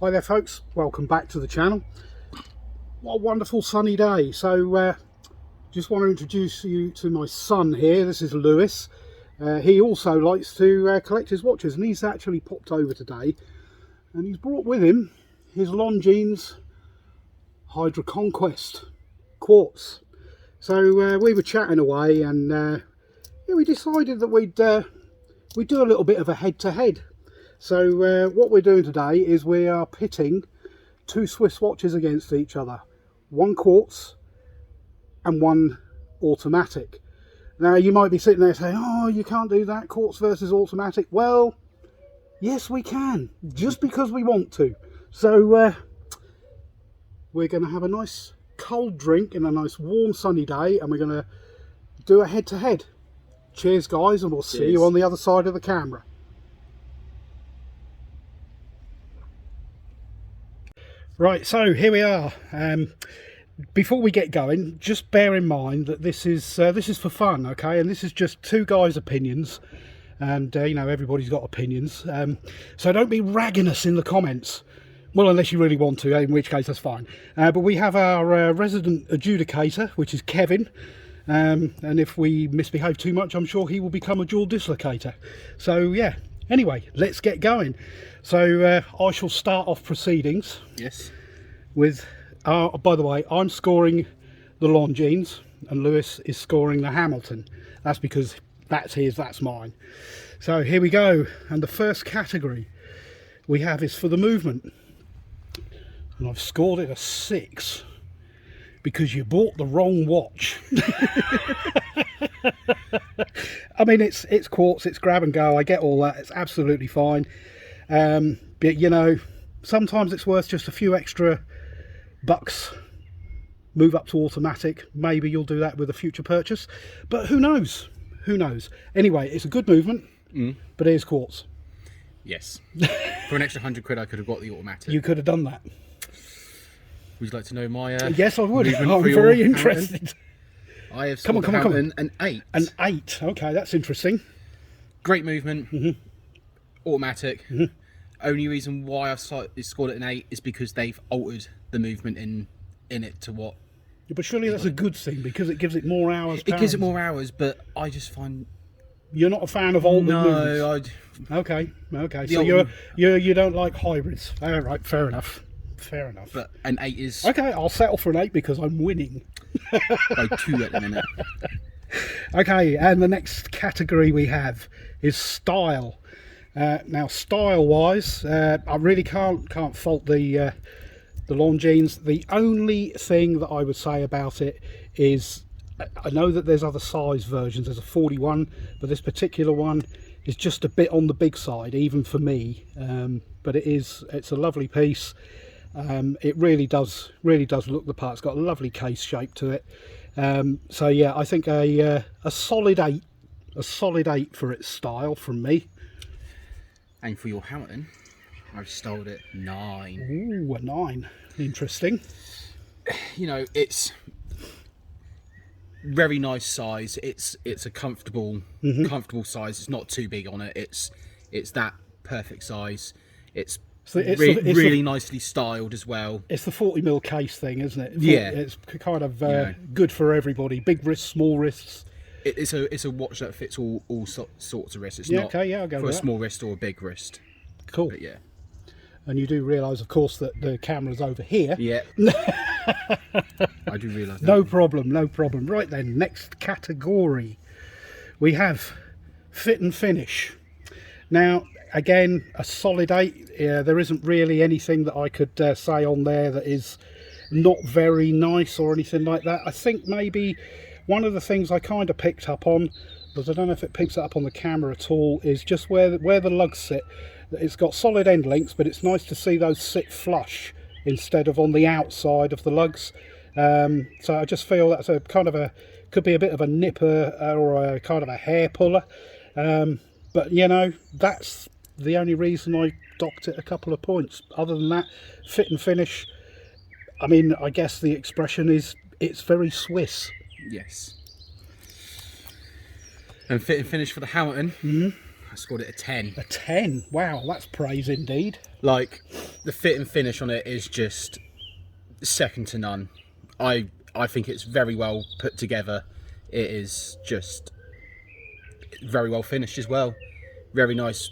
Hi there folks, welcome back to the channel. What a wonderful sunny day. So just want to introduce you to my son here. This is Lewis. He also likes to collect his watches, and he's actually popped over today and he's brought with him his Longines Hydra Conquest Quartz. So we were chatting away and yeah, we decided that we'd do a little bit of a head-to-head. So what we're doing today is we are pitting two Swiss watches against each other, one quartz and one automatic. Now you might be sitting there saying, oh, you can't do that, quartz versus automatic. Well, yes we can, just because we want to. So we're going to have a nice cold drink in a nice warm sunny day, and we're going to do a head-to-head. Cheers guys, and we'll see you on the other side of the camera. Right, so here we are. Before we get going, just bear in mind that this is for fun, okay? And this is just two guys' opinions, and you know, everybody's got opinions. So don't be ragging us in the comments. Well, unless you really want to, in which case that's fine. But we have our resident adjudicator, which is Kevin. And if we misbehave too much, I'm sure he will become a jaw dislocator. So yeah. Anyway, let's get going. So I shall start off proceedings. Yes. With, by the way, I'm scoring the Longines and Lewis is scoring the Hamilton. That's because that's his, that's mine. So here we go. And the first category we have is for the movement. And I've scored it a 6 because you bought the wrong watch. I mean, it's quartz, it's grab and go, I get all that, it's absolutely fine. But you know, sometimes it's worth just a few extra bucks. Move up to automatic, maybe you'll do that with a future purchase, but who knows, who knows. Anyway, it's a good movement, but it is quartz. Yes. For an extra £100 I could have got the automatic. You could have done that. Would you like to know my yes I would, I'm very interested. I have come on. An 8. An 8, okay, that's interesting. Great movement, automatic. Only reason why I've scored it an 8 is because they've altered the movement in it to what. Yeah, but surely that's a good thing because it gives it more hours. It gives it more hours, but I just find you're not a fan of altered movements. No, okay. So you don't like hybrids. All right, fair enough. Fair enough. But an 8 is okay. I'll settle for an 8 because I'm winning. by 2 at the minute. Okay, and the next category we have is style. Now, style-wise, I really can't fault the Longines. The only thing that I would say about it is, I know that there's other size versions. There's a 41, but this particular one is just a bit on the big side, even for me. But it's a lovely piece. It really does look the part. It's got a lovely case shape to it. So yeah, I think a solid 8, for its style from me. And for your Hamilton, I've styled it 9. Ooh, a 9. Interesting. You know, it's very nice size. It's a comfortable size. It's not too big on it. It's that perfect size. It's really nicely styled as well. It's the 40mm case thing, isn't it? Yeah. It's kind of good for everybody. Big wrists, small wrists. It's a watch that fits all sorts of wrists. It's yeah, not okay, yeah, I'll go for with a that. small wrist or a big wrist. Cool. But yeah. And you do realise, of course, that the camera's over here. Yeah. I do realise that. No problem, no problem. Right then, next category. We have fit and finish. Now, again, a solid 8. There isn't really anything that I could say on there that is not very nice or anything like that. I think maybe one of the things I kind of picked up on, but I don't know if it picks it up on the camera at all, is just where the lugs sit. It's got solid end links, but it's nice to see those sit flush instead of on the outside of the lugs. So I just feel that's a kind of could be a bit of a nipper or a kind of a hair puller. But you know, that's the only reason I docked it a couple of points. Other than that, fit and finish, I mean, I guess the expression is it's very Swiss. Yes. And fit and finish for the Hamilton. I scored it a 10. A 10. Wow, that's praise indeed. Like, the fit and finish on it is just second to none. I think it's very well put together. It is just very well finished as well. Very nice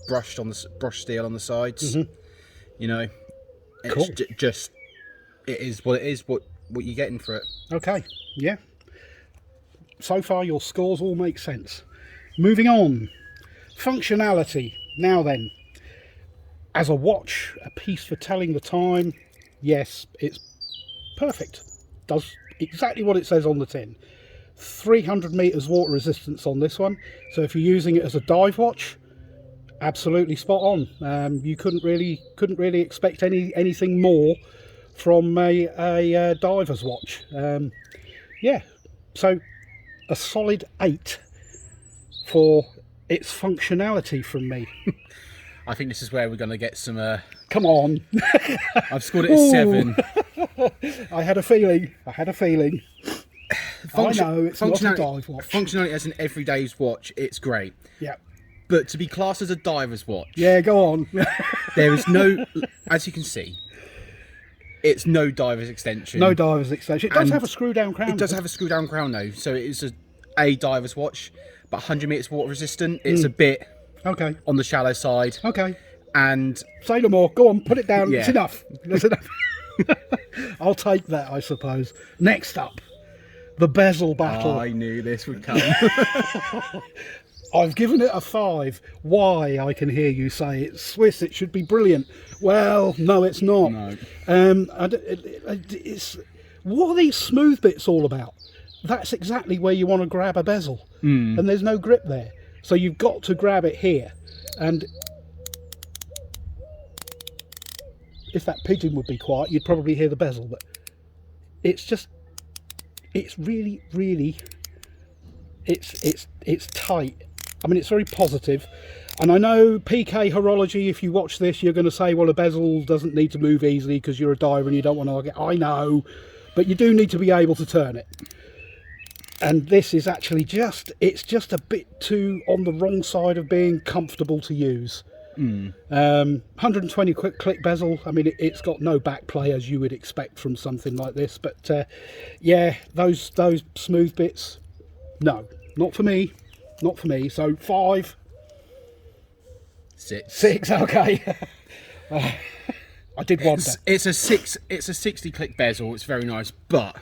brushed steel on the sides. You know, it's Cool. Just it is what it is. What you're getting for it. Okay, yeah. So far your scores all make sense. Moving on. Functionality. Now then, as a watch, a piece for telling the time, yes, it's perfect. Does exactly what it says on the tin. 300 meters water resistance on this one. So if you're using it as a dive watch, absolutely spot on. You couldn't really expect anything more from a diver's watch. Yeah, so a solid 8 for its functionality from me. I think this is where we're going to get some. Come on. I've scored it a 7. I had a feeling. I know it's not a dive watch. Functionality as an everyday's watch, it's great. Yeah. But to be classed as a diver's watch, Yeah, go on. there is no, as you can see, it's no diver's extension. No diver's extension. It does And have a screw down crown. It does have a screw down crown though, so it is a diver's watch, but 100 meters water resistant. It's a bit Okay. on the shallow side. Okay. And Say no more. Go on, put it down. Yeah. It's enough. That's enough. I'll take that, I suppose. Next up, the bezel battle. I knew this would come. I've given it a 5. Why? I can hear you say it's Swiss. It should be brilliant. Well, no, it's not. No. It's what are these smooth bits all about? That's exactly where you want to grab a bezel, and there's no grip there. So you've got to grab it here, and if that pigeon would be quiet, you'd probably hear the bezel. But it's just, it's really, it's tight. I mean, it's very positive. And I know PK horology, if you watch this, you're going to say, well, a bezel doesn't need to move easily because you're a diver and you don't want to argue. I know, but you do need to be able to turn it. And this is actually it's just a bit too on the wrong side of being comfortable to use. 120 quick click bezel. I mean, it's got no back play as you would expect from something like this. But yeah, those smooth bits, no, not for me. Not for me. So 5. 6. Okay. I did wonder. It's a 60 click bezel. It's very nice, but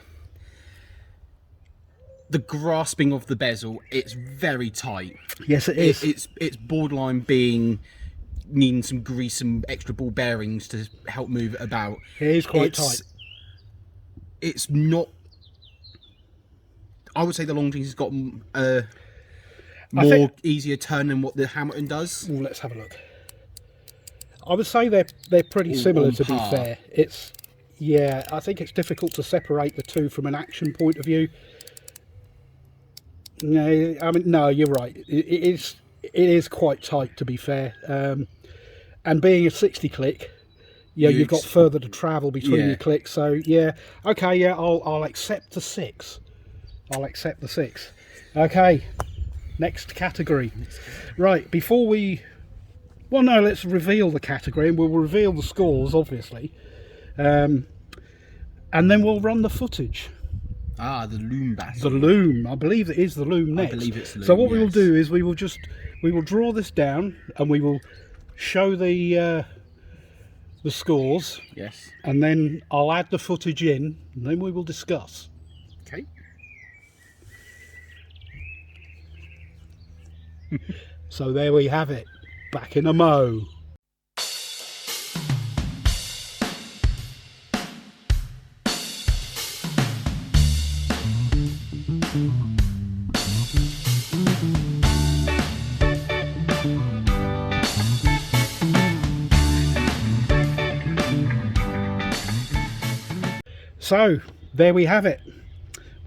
the grasping of the bezel, it's very tight. Yes, it is. It's borderline needing some grease and extra ball bearings to help move it about. It is quite tight. It's not. I would say the Longines has got more easier turn than what the Hamilton does. Well, let's have a look. I would say they're pretty similar, to be fair. Yeah, I think it's difficult to separate the two from an action point of view. No, I mean, no, you're right. It is quite tight, to be fair. And being a 60 click, yeah, you've got further to travel between your clicks. So yeah, okay, yeah, I'll accept the 6. I'll accept the 6. Okay. Next category. Right, before we... Well, no, let's reveal the category, and we'll reveal the scores, obviously. And then we'll run the footage. Ah, the loom battle. The loom. I believe it is the loom next. I believe it's the loom, so what we will do is we will draw this down, and we will show the scores. Yes. And then I'll add the footage in, and then we will discuss. Okay. So there we have it, back in a mo. So there we have it.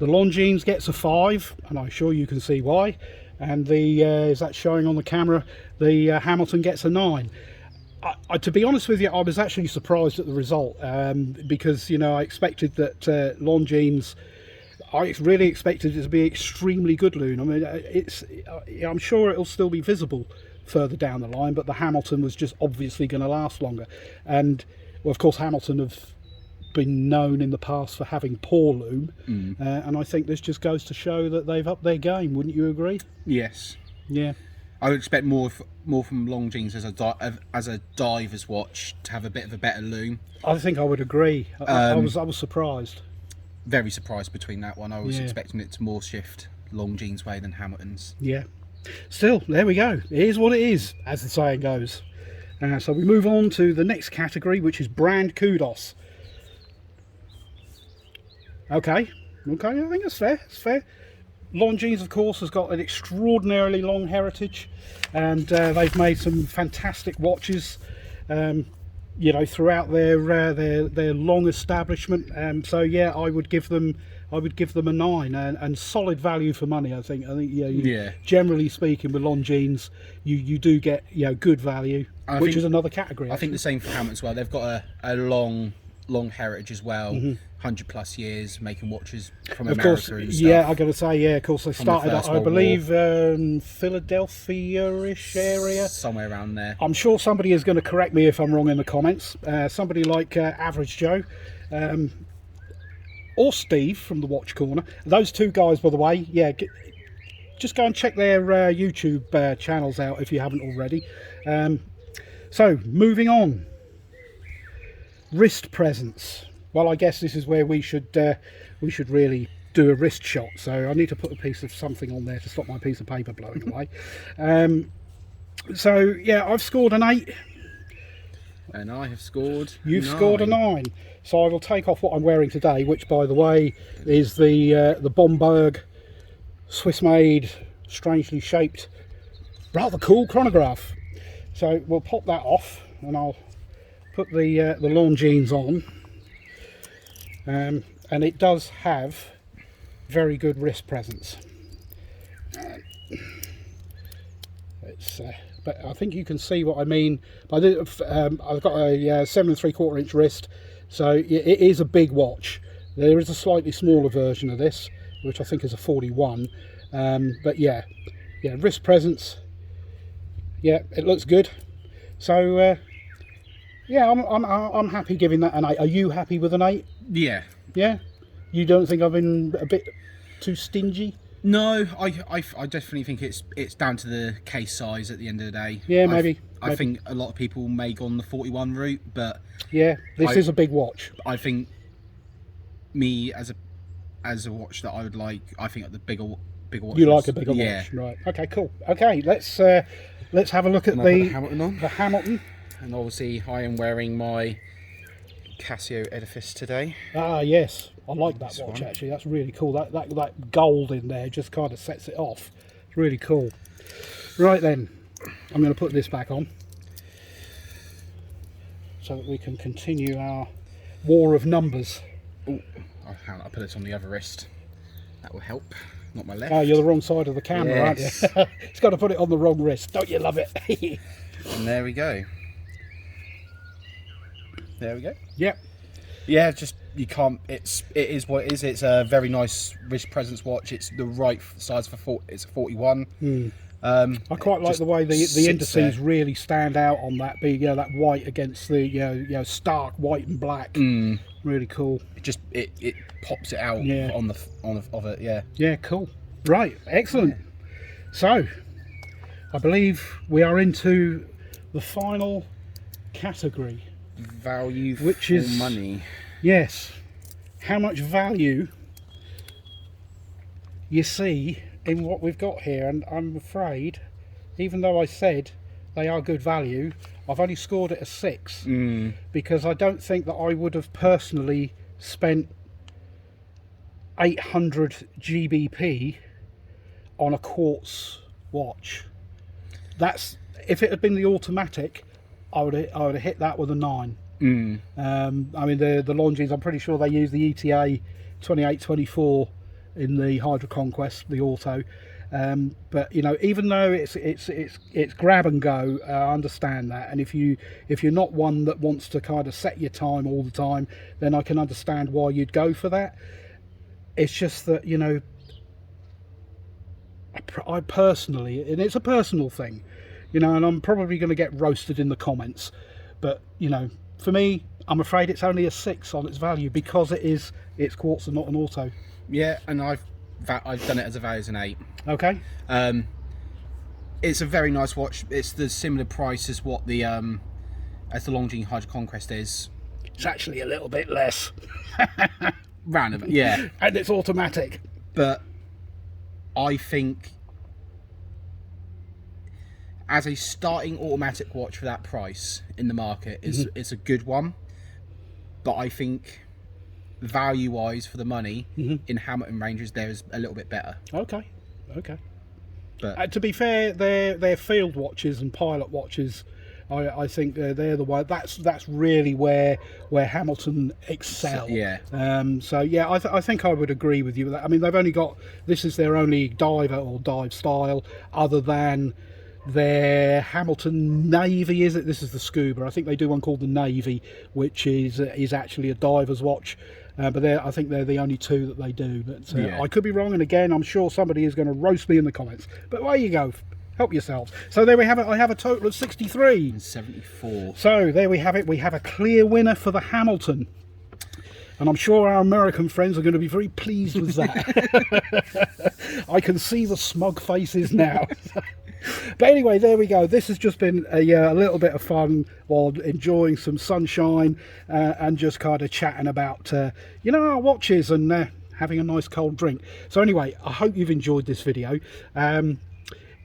The Longines gets a 5, and I'm sure you can see why. And the is that showing on the camera? The Hamilton gets a 9. To be honest with you, I was actually surprised at the result, because, you know, I expected that Longines, I really expected it to be extremely good loon. I mean, I'm sure it'll still be visible further down the line, but the Hamilton was just obviously going to last longer. And well, of course, Hamilton have been known in the past for having poor loom, and I think this just goes to show that they've upped their game. Wouldn't you agree? Yes. Yeah. I would expect more from Longines as a diver's watch to have a bit of a better loom. I think I would agree. I was surprised. Very surprised between that one. I was expecting it to more shift Longines' way than Hamilton's. Yeah. Still, there we go. It is what it is, as the saying goes. So we move on to the next category, which is brand kudos. Okay, I think that's fair. It's fair. Longines, of course, has got an extraordinarily long heritage, and they've made some fantastic watches, throughout their long establishment. So yeah, I would give them a 9, and solid value for money. I think generally speaking, with Longines, you do get good value, which is another category. I think the same for Hamilton as well. They've got a long heritage as well. 100+ years making watches from America and stuff. Yeah, I got to say, of course they started I believe Philadelphia-ish area, somewhere around there. I'm sure somebody is going to correct me if I'm wrong in the comments. Somebody like Average Joe, or Steve from the Watch Corner. Those two guys, by the way, just go and check their YouTube channels out if you haven't already. So moving on, wrist presence. Well, I guess this is where we should really do a wrist shot. So I need to put a piece of something on there to stop my piece of paper blowing away. So yeah, I've scored an 8. And I have scored. You've scored a 9. So I will take off what I'm wearing today, which, by the way, is the Bomberg Swiss-made, strangely shaped, rather cool chronograph. So we'll pop that off, and I'll put the Longines on. And it does have very good wrist presence. But I think you can see what I mean. I've got a 7 3/4 inch wrist, so it is a big watch. There is a slightly smaller version of this, which I think is a 41. But yeah, wrist presence. Yeah, it looks good. So yeah, I'm happy giving that an 8. Are you happy with an 8? Yeah. Yeah? You don't think I've been a bit too stingy? No, I definitely think it's down to the case size at the end of the day. Yeah, maybe. I think a lot of people may go on the 41 route, but yeah, this is a big watch. I think me as a watch that I would like, I think the bigger watch. You like a bigger watch, right? Okay, cool. Okay, let's have a look at the Hamilton on. The Hamilton. And obviously, I am wearing my Casio Edifice today. Ah, yes, I like that watch actually. That's really cool. That gold in there just kind of sets it off. It's really cool. Right then, I'm going to put this back on so that we can continue our war of numbers. Oh, I'll put this on the other wrist. That will help. Not my left. Oh, you're the wrong side of the camera, yes. aren't you? It's got to put it on the wrong wrist. Don't you love it? And there we go. There we go. Yep. Yeah, just you can't. It is what it is. It's a very nice wrist presence watch. It's the right size for it's a 41. I quite like the way the indices really stand out on that. Being that white against the stark white and black. Really cool. It pops it out on it. Yeah. Yeah, cool. Right, excellent. So, I believe we are into the final category. Value for money. Yes. How much value you see in what we've got here, and I'm afraid, even though I said they are good value, I've only scored it a 6 because I don't think that I would have personally spent 800 GBP on a Quartz watch. That's if it had been the automatic, I would have hit that with a 9. I mean the Longines, I'm pretty sure they use the ETA 2824 in the Hydra Conquest, the auto. But even though it's grab and go, I understand that. And if you're not one that wants to kind of set your time all the time, then I can understand why you'd go for that. It's just that, you know, I personally, and it's a personal thing, you know, and I'm probably going to get roasted in the comments, but, you know, for me, I'm afraid it's only a 6 on its value because it's quartz and not an auto. Yeah, and I've done it as a value as an 8. Okay. It's a very nice watch. It's the similar price as what the Longines Hydro Conquest is. It's actually a little bit less. Random, yeah. And it's automatic. But I think as a starting automatic watch for that price in the market is a good one. But I think value-wise for the money in Hamilton ranges there is a little bit better. Okay. But To be fair, they're field watches and pilot watches. I think they're the one. That's really where Hamilton excel. Yeah. So yeah, I think I would agree with you with that. I mean, they've only got, this is their only diver or dive style other than their Hamilton Navy, is it? This is the Scuba. I think they do one called the Navy, which is actually a diver's watch. But I think they're the only two that they do. But I could be wrong, and again, I'm sure somebody is going to roast me in the comments. But there you go. Help yourselves. So there we have it. I have a total of 63. And 74. So there we have it. We have a clear winner for the Hamilton. And I'm sure our American friends are going to be very pleased with that. I can see the smug faces now. But anyway, there we go. This has just been a little bit of fun while enjoying some sunshine and just kind of chatting about, you know, our watches and having a nice cold drink. So anyway, I hope you've enjoyed this video.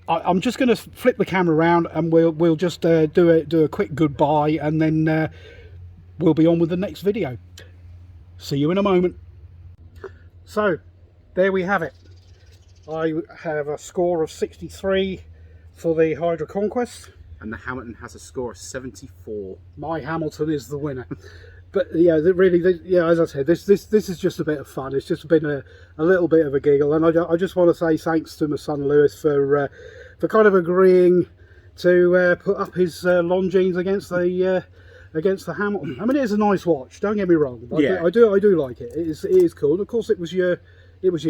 I'm just going to flip the camera around and we'll just do a quick goodbye, and then we'll be on with the next video. See you in a moment. So there we have it. I have a score of 63 for the Hydro Conquest, and the Hamilton has a score of 74. My Hamilton is the winner. But yeah, really, yeah, as I said, this is just a bit of fun. It's just been a little bit of a giggle, and I just want to say thanks to my son Lewis for kind of agreeing to put up his Longines against the Hamilton. I mean, it is a nice watch. Don't get me wrong. I do like it. It is cool. And of course, it was your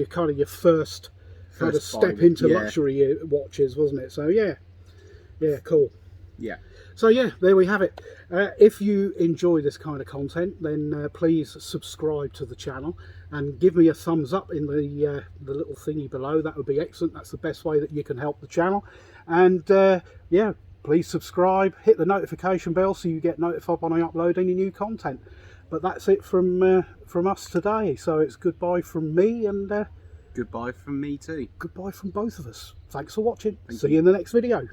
kind of your first kind of step into luxury watches, wasn't it? So yeah, cool. Yeah. So yeah, there we have it. If you enjoy this kind of content, then please subscribe to the channel and give me a thumbs up in the little thingy below. That would be excellent. That's the best way that you can help the channel. And yeah, please subscribe, hit the notification bell so you get notified when I upload any new content. But that's it from us today. So it's goodbye from me, and goodbye from me too. Goodbye from both of us. Thanks for watching. See you in the next video.